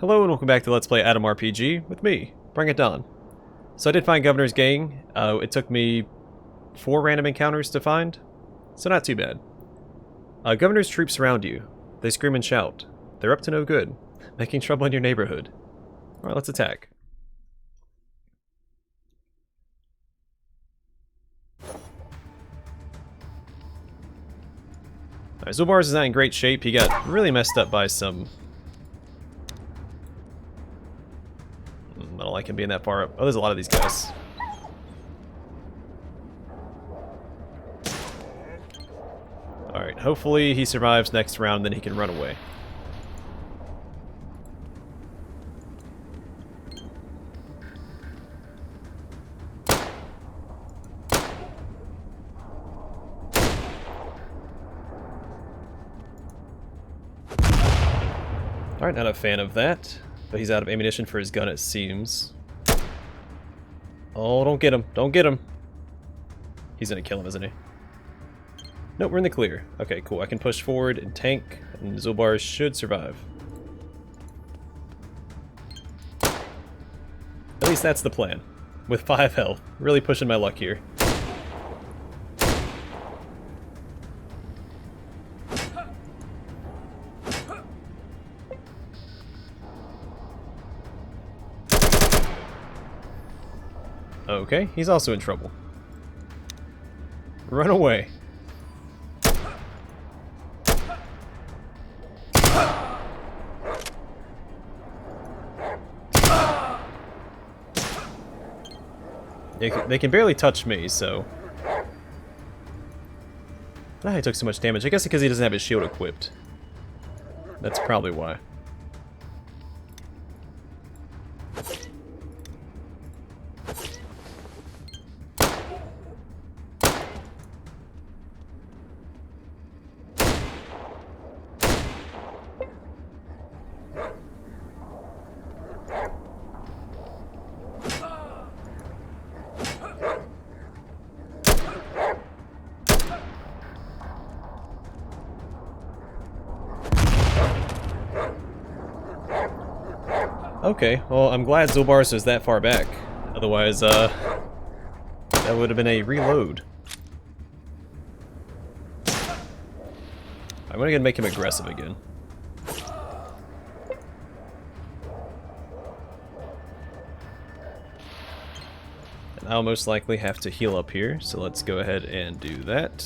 Hello and welcome back to Let's Play Atom RPG with me, Bring It On. So I did find Guvner's gang. It took me 4 random encounters to find, so not too bad. Guvner's troops surround you. They scream and shout. They're up to no good, making trouble in your neighborhood. Alright, let's attack. Alright, Zulbar's is not in great shape. He got really messed up by some... I don't like him being that far up. Oh, there's a lot of these guys. Alright, hopefully he survives next round, then he can run away. Alright, not a fan of that. But he's out of ammunition for his gun, it seems. Oh, don't get him. Don't get him. He's gonna kill him, isn't he? Nope, we're in the clear. Okay, cool. I can push forward and tank, and Zulbar should survive. At least that's the plan. With 5 health. Really pushing my luck here. Okay, he's also in trouble. Run away. They can barely touch me, so... Ah, he took so much damage. I guess because he doesn't have his shield equipped. That's probably why. Okay, well, I'm glad Zulbar's was that far back. Otherwise, that would have been a reload. I'm gonna make him aggressive again. And I'll most likely have to heal up here, so let's go ahead and do that.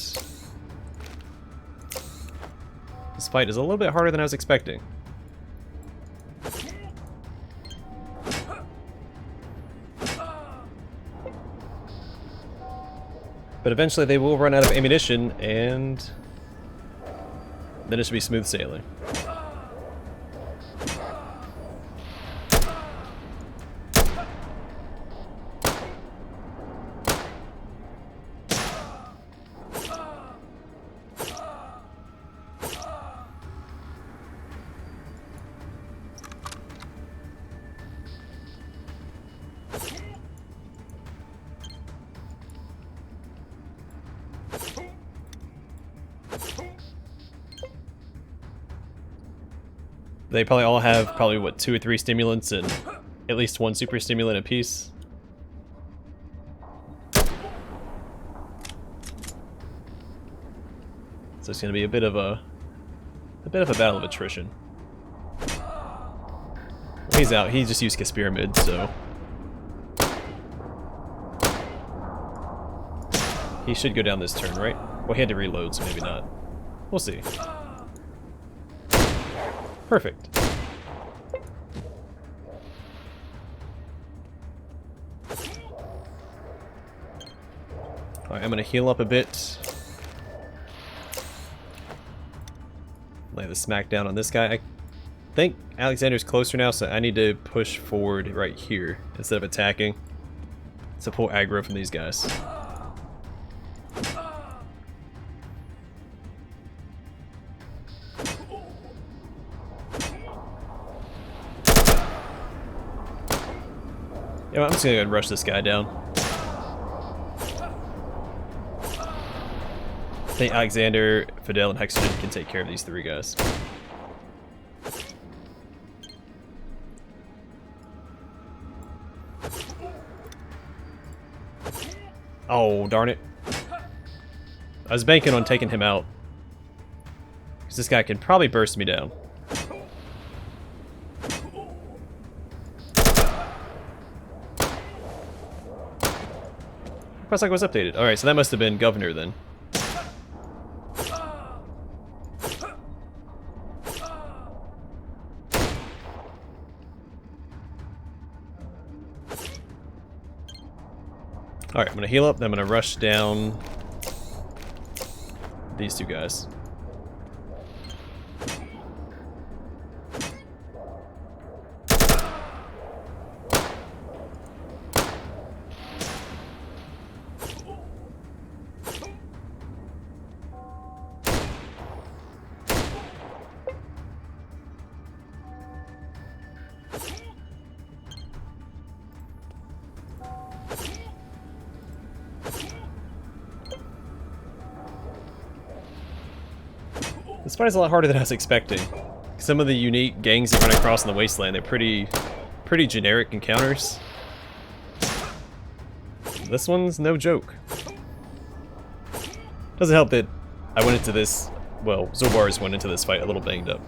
This fight is a little bit harder than I was expecting. But eventually they will run out of ammunition, and then it should be smooth sailing. They probably all have what, 2 or 3 stimulants and at least 1 super stimulant apiece. So it's going to be a bit of a battle of attrition. He's out. He just used Pyramid, so he should go down this turn, right? Well, he had to reload, so maybe not. We'll see. Perfect. Alright, I'm gonna heal up a bit. Lay the smack down on this guy. I think Alexander's closer now, so I need to push forward right here instead of attacking. To pull aggro from these guys. Yeah, I'm just gonna go ahead and rush this guy down. I think Alexander, Fidel, and Hexagon can take care of these 3 guys. Oh, darn it. I was banking on taking him out. Because this guy can probably burst me down. Quest log was updated. Alright, so that must have been Guvner then. Alright, I'm gonna heal up, then I'm gonna rush down these two guys. This fight is a lot harder than I was expecting. Some of the unique gangs you run across in the Wasteland, they're pretty generic encounters. This one's no joke. Doesn't help that I went into this, well, Zobars went into this fight a little banged up.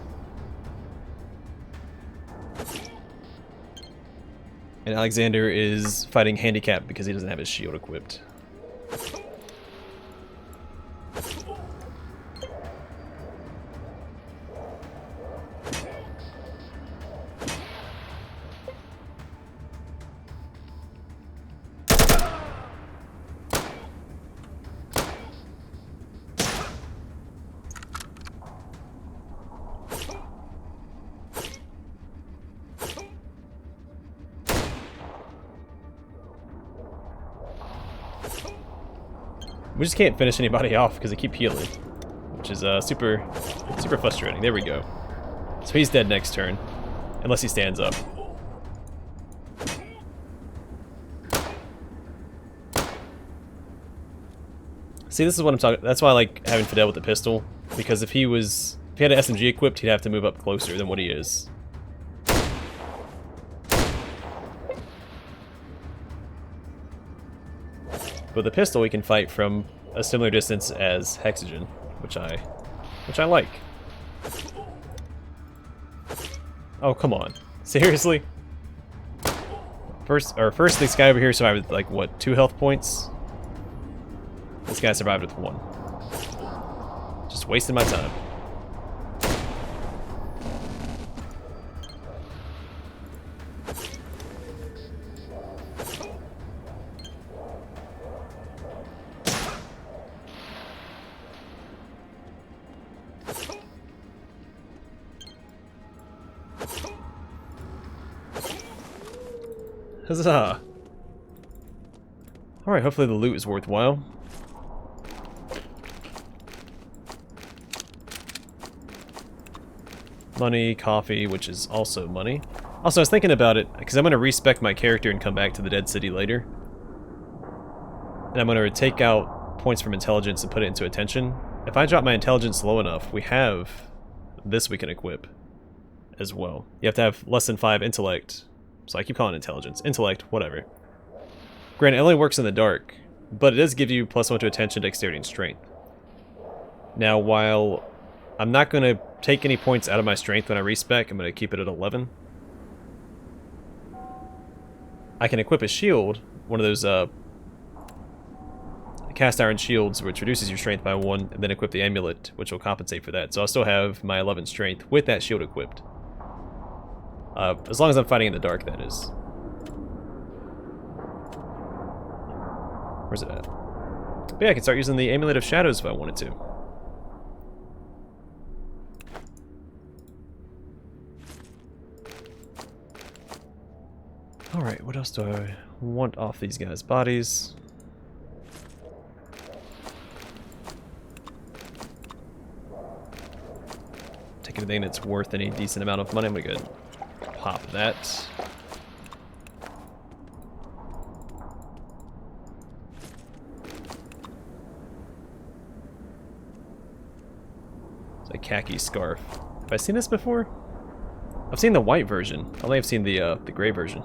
And Alexander is fighting handicapped because he doesn't have his shield equipped. We just can't finish anybody off because they keep healing, which is super frustrating. There we go. So he's dead next turn, unless he stands up. See, this is what I'm talking. That's why I like having Fidel with the pistol, because if he had an SMG equipped, he'd have to move up closer than what he is. But the pistol, we can fight from a similar distance as Hexogen, which I like. Oh, come on. Seriously? First this guy over here survived with, like, what, 2 health points? This guy survived with 1. Just wasting my time. Huzzah! Alright, hopefully the loot is worthwhile. Money, coffee, which is also money. Also, I was thinking about it, because I'm going to respec my character and come back to the Dead City later. And I'm going to take out points from intelligence and put it into attention. If I drop my intelligence low enough, we have this we can equip as well. You have to have less than 5 intellect. So I keep calling it intelligence. Intellect, whatever. Granted, it only works in the dark, but it does give you +1 to attention, dexterity, and strength. Now, while I'm not going to take any points out of my strength when I respec, I'm going to keep it at 11. I can equip a shield, one of those cast iron shields, which reduces your strength by 1, and then equip the amulet, which will compensate for that. So I'll still have my 11 strength with that shield equipped. As long as I'm fighting in the dark, that is. Where's it at? But yeah, I can start using the Amulet of Shadows if I wanted to. Alright, what else do I want off these guys' bodies? Take anything that's worth any decent amount of money. I'm gonna go ahead and pop that. It's a khaki scarf. Have I seen this before? I've seen the white version. I only have seen the gray version.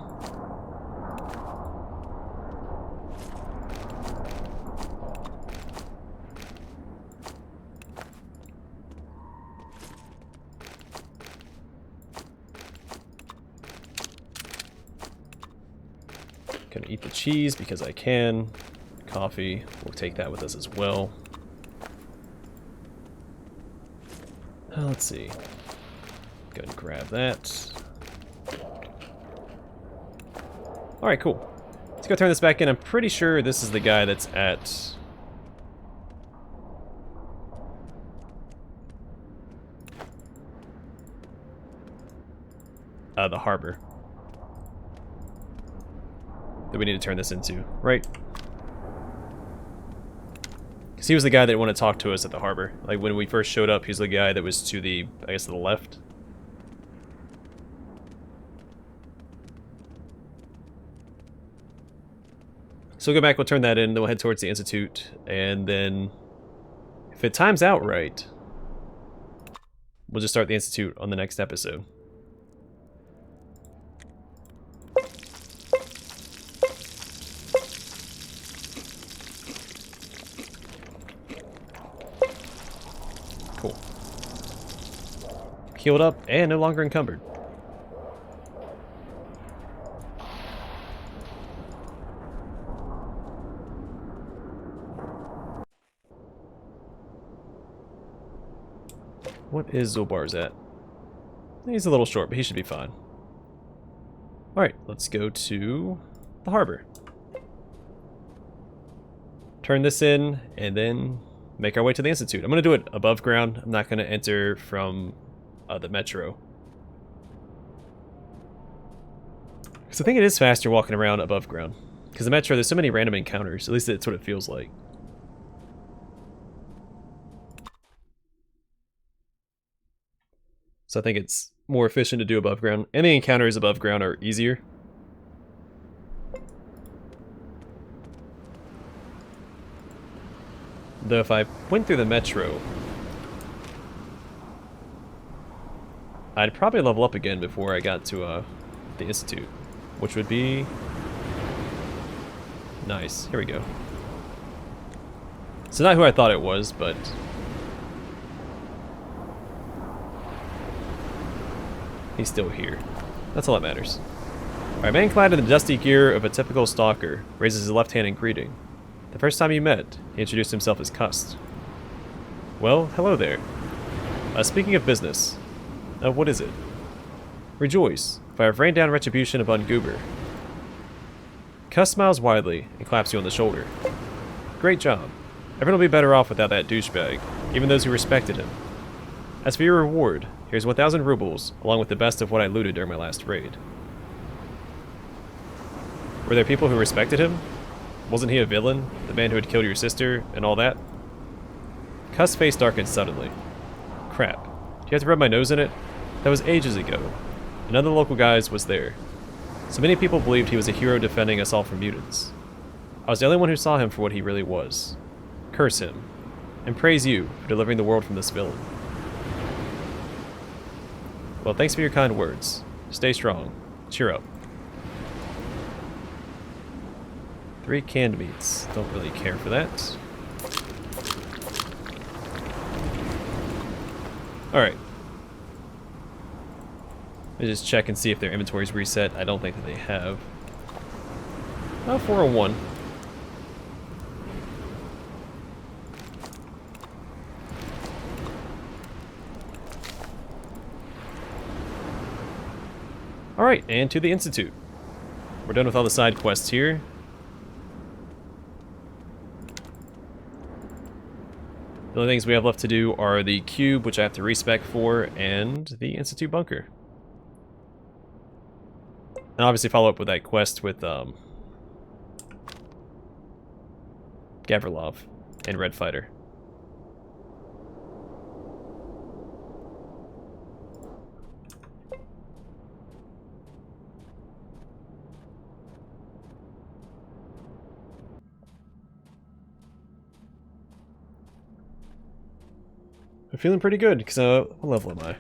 Gonna eat the cheese because I can. Coffee, we'll take that with us as well. Let's see. Go ahead and grab that. Alright, cool. Let's go turn this back in. I'm pretty sure this is the guy that's at... the harbor. That we need to turn this into, right? Because he was the guy that wanted to talk to us at the harbor. Like, when we first showed up, he was the guy that was to the, I guess, to the left. So we'll go back, we'll turn that in, then we'll head towards the Institute, and then if it times out right, we'll just start the Institute on the next episode. Cool. Healed up and no longer encumbered. What is Zolbar's at? He's a little short, but he should be fine. Alright, let's go to the harbor. Turn this in, and then make our way to the Institute. I'm going to do it above ground. I'm not going to enter from the metro. Because I think it is faster walking around above ground. Because the metro, there's so many random encounters. At least that's what it feels like. So I think it's more efficient to do above ground. And the encounters above ground are easier. Though if I went through the metro, I'd probably level up again before I got to the Institute, which would be nice. Here we go. So not who I thought it was, but he's still here. That's all that matters. Alright, man clad in the dusty gear of a typical stalker raises his left hand in greeting. The first time you met, he introduced himself as Cust. Well, hello there. Speaking of business, what is it? Rejoice, for I have rained down retribution upon Guvner. Cust smiles widely and claps you on the shoulder. Great job. Everyone will be better off without that douchebag, even those who respected him. As for your reward, here's 1,000 rubles, along with the best of what I looted during my last raid. Were there people who respected him? Wasn't he a villain? The man who had killed your sister, and all that? Cust's face darkened suddenly. Crap. Do you have to rub my nose in it? That was ages ago. None of the local guys was there. So many people believed he was a hero defending us all from mutants. I was the only one who saw him for what he really was. Curse him. And praise you for delivering the world from this villain. Well, thanks for your kind words. Stay strong. Cheer up. 3 canned meats. Don't really care for that. Alright. Let me just check and see if their inventory's reset. I don't think that they have. Oh, 401. Alright, and to the Institute. We're done with all the side quests here. The only things we have left to do are the cube, which I have to respec for, and the Institute bunker. And obviously follow up with that quest with Gavrilov and Red Fighter. I'm feeling pretty good, because what level am I?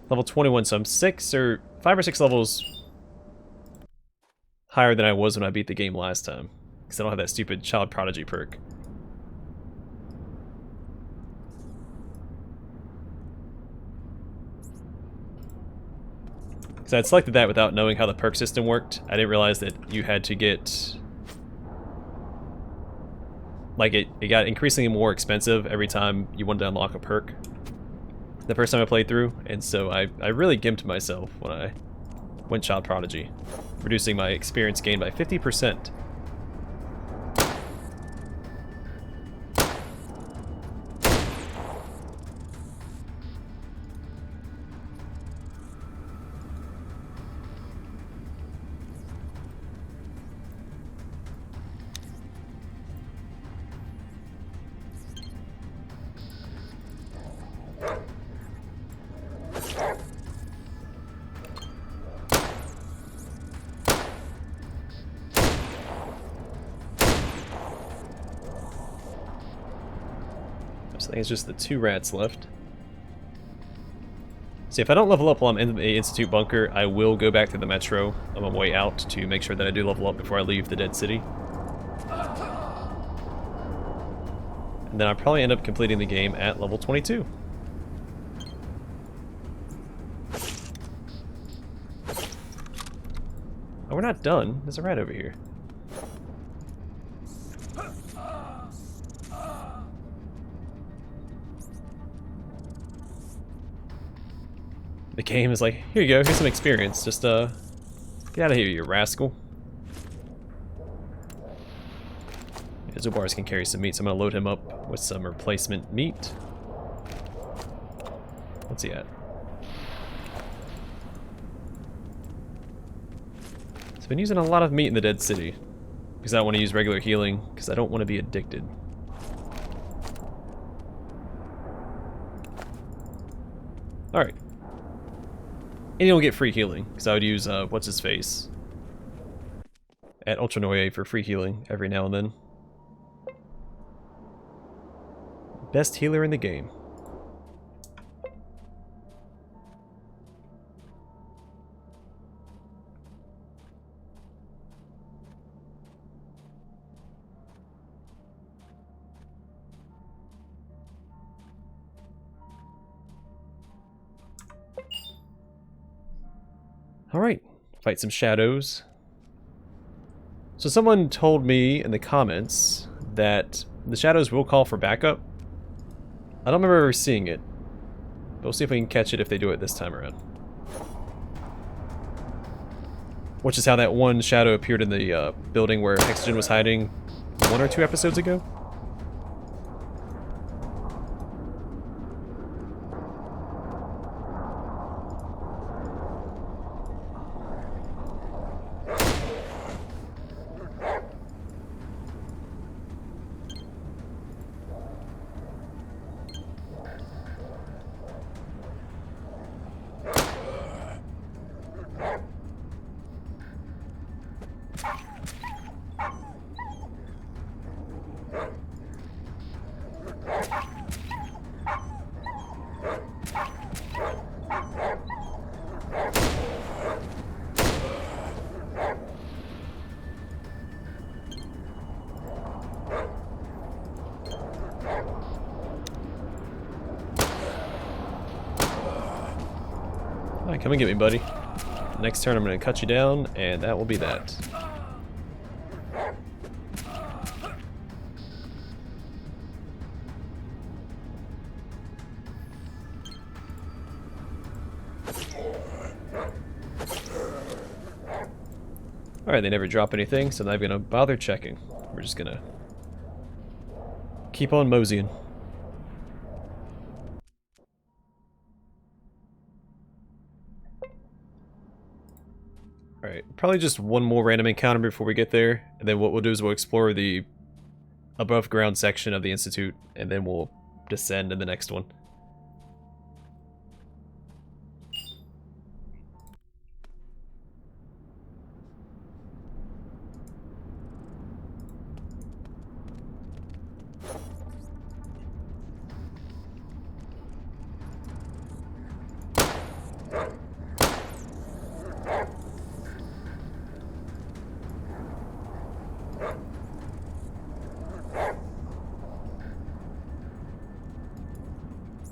Level 21, so I'm 5 or 6 levels higher than I was when I beat the game last time. Because I don't have that stupid Child Prodigy perk. Because I'd selected that without knowing how the perk system worked. I didn't realize that you had to get... Like, it got increasingly more expensive every time you wanted to unlock a perk. The first time I played through, and so I really gimped myself when I went Child Prodigy, reducing my experience gain by 50%. I think it's just the 2 rats left. See, if I don't level up while I'm in the Institute bunker, I will go back to the metro on my way out to make sure that I do level up before I leave the dead city. And then I'll probably end up completing the game at level 22. Oh, we're not done. There's a rat over here. The game is like, here you go, here's some experience. Just, get out of here, you rascal. Yeah, Zubars can carry some meat, so I'm gonna load him up with some replacement meat. What's he at? So I've been using a lot of meat in the Dead City. Because I don't want to use regular healing, because I don't want to be addicted. Alright. And you'll get free healing, because I would use, what's-his-face at Ultra Noye for free healing every now and then. Best healer in the game. Alright, fight some shadows. So someone told me in the comments that the shadows will call for backup. I don't remember ever seeing it, but we'll see if we can catch it if they do it this time around. Which is how that one shadow appeared in the building where Hexogen was hiding 1 or 2 episodes ago. Alright, come and get me, buddy. Next turn I'm going to cut you down, and that will be that. Alright, they never drop anything, so I'm not even going to bother checking. We're just going to keep on moseying. Alright, probably just one more random encounter before we get there, and then what we'll do is we'll explore the above ground section of the Institute, and then we'll descend in the next one.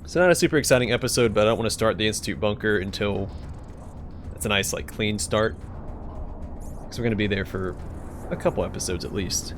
So not a super exciting episode, but I don't want to start the Institute bunker until That's a nice, like, clean start. Because we're going to be there for a couple episodes at least.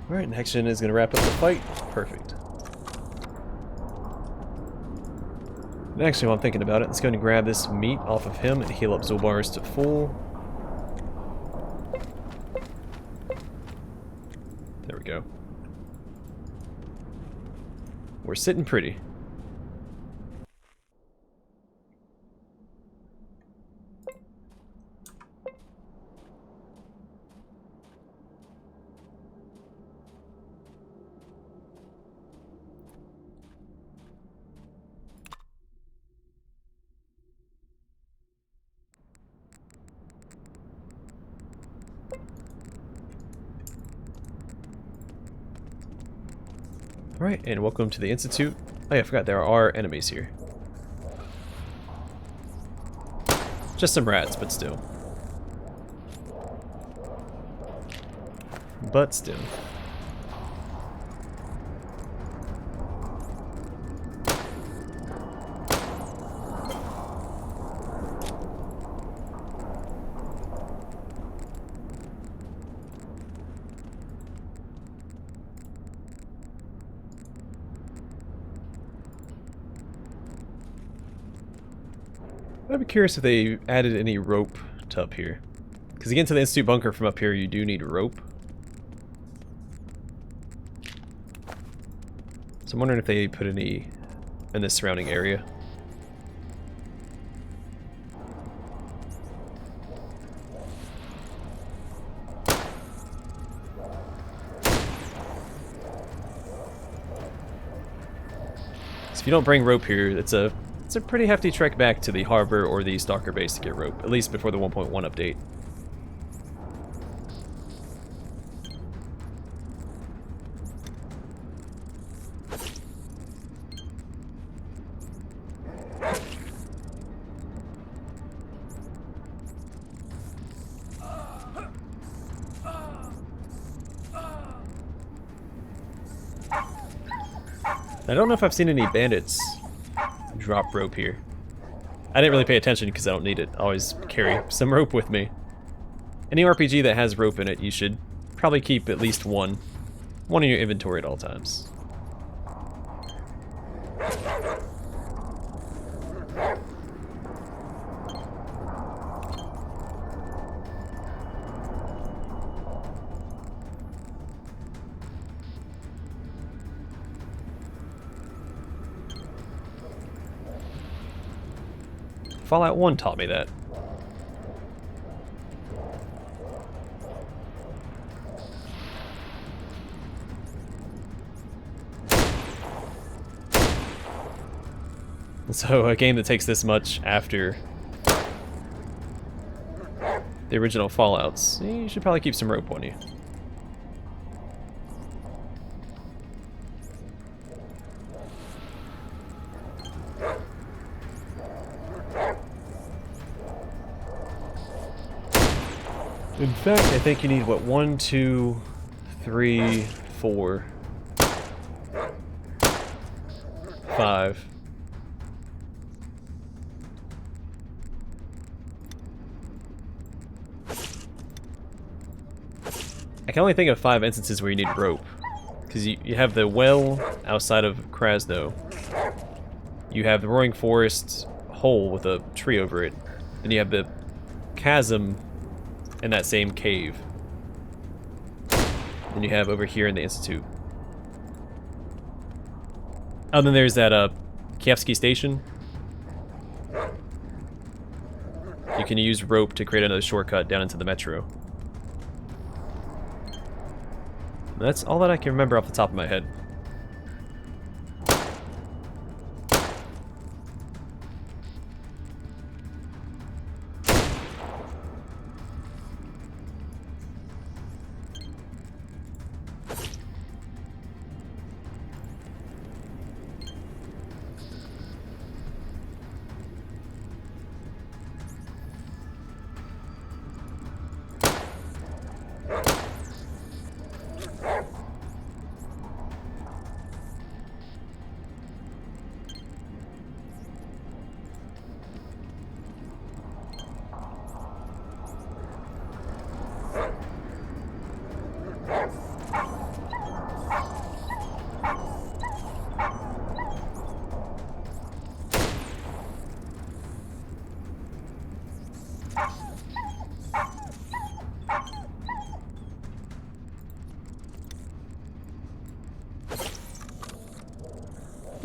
Alright, next gen is going to wrap up the fight. Perfect. And actually, while I'm thinking about it, let's go and grab this meat off of him and heal up Zolbar's to full. There we go. We're sitting pretty. Alright, and welcome to the Institute. Oh yeah, I forgot there are enemies here. Just some rats, but still. But still. I'd be curious if they added any rope to up here. Because to get into the Institute bunker from up here, you do need rope. So I'm wondering if they put any in this surrounding area. So if you don't bring rope here, it's a pretty hefty trek back to the harbor or the Stalker base to get rope, at least before the 1.1 update. I don't know if I've seen any bandits drop rope here. I didn't really pay attention because I don't need it. I always carry some rope with me. Any RPG that has rope in it, you should probably keep at least one in your inventory at all times. Fallout 1 taught me that. So a game that takes this much after the original Fallouts, you should probably keep some rope on you. In fact, I think you need, what, 1, 2, 3, 4, 5. I can only think of 5 instances where you need rope. Because you have the well outside of Krasno. You have the Roaring Forest hole with a tree over it. And you have the chasm in that same cave. Then you have over here in the Institute. Oh, then there's that Kievsky Station. You can use rope to create another shortcut down into the metro. That's all that I can remember off the top of my head.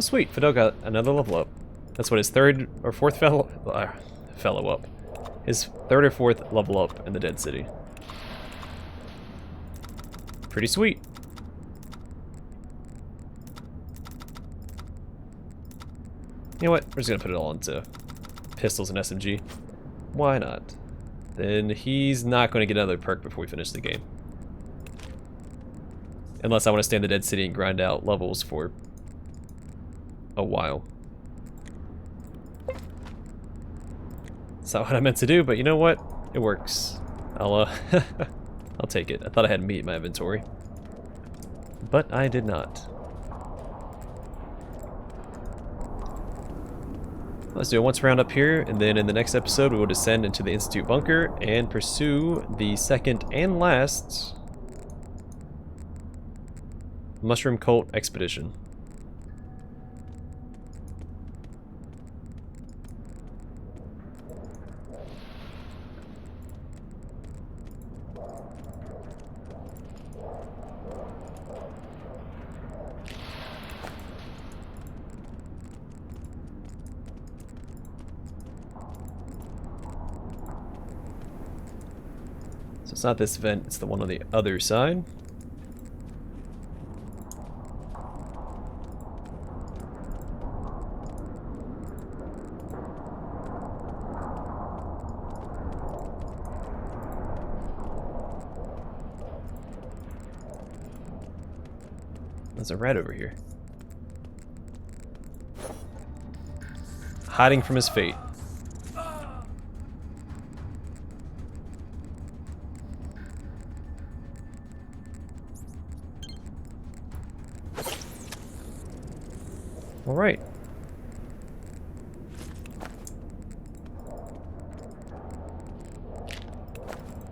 Oh, sweet. Fidel got another level up. That's what his third or fourth fellow up. His third or fourth level up in the Dead City. Pretty sweet. You know what? We're just gonna put it all into pistols and SMG. Why not? Then he's not going to get another perk before we finish the game. Unless I want to stay in the Dead City and grind out levels for a while. That's not what I meant to do, but you know what? It works. I'll take it. I thought I had meat in my inventory. But I did not. Let's do a once round up here, and then in the next episode we will descend into the Institute bunker and pursue the second and last Mushroom Cult expedition. So it's not this vent, it's the one on the other side. There's a rat over here. Hiding from his fate. All right.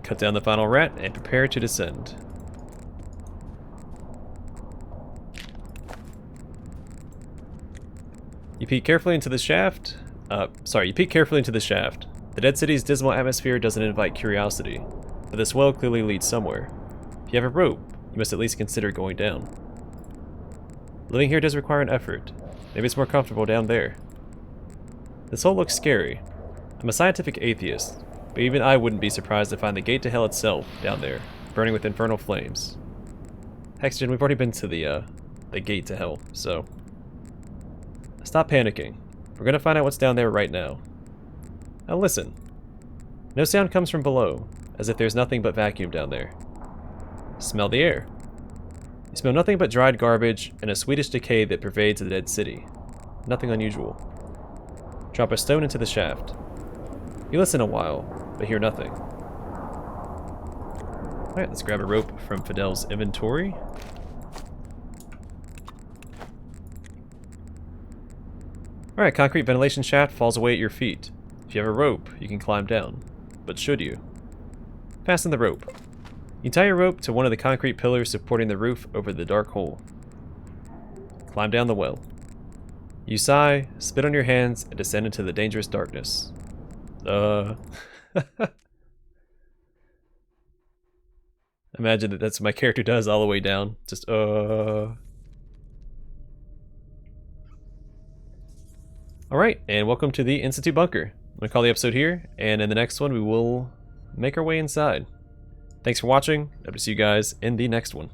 Cut down the final rat and prepare to descend. You peek carefully into the shaft. You peek carefully into the shaft. The Dead City's dismal atmosphere doesn't invite curiosity, but this well clearly leads somewhere. If you have a rope, you must at least consider going down. Living here does require an effort. Maybe it's more comfortable down there. This hole looks scary. I'm a scientific atheist, but even I wouldn't be surprised to find the gate to hell itself down there, burning with infernal flames. Hexagen, we've already been to the gate to hell, so stop panicking. We're gonna find out what's down there right now. Now listen. No sound comes from below, as if there's nothing but vacuum down there. Smell the air. You smell nothing but dried garbage and a sweetish decay that pervades the Dead City. Nothing unusual. Drop a stone into the shaft. You listen a while, but hear nothing. Alright, let's grab a rope from Fidel's inventory. Alright, concrete ventilation shaft falls away at your feet. If you have a rope, you can climb down. But should you? Fasten the rope. You tie your rope to one of the concrete pillars supporting the roof over the dark hole. Climb down the well. You sigh, spit on your hands, and descend into the dangerous darkness. Imagine that's what my character does all the way down. Just, Alright, and welcome to the Institute bunker. I'm going to call the episode here, and in the next one we will make our way inside. Thanks for watching. Hope to see you guys in the next one.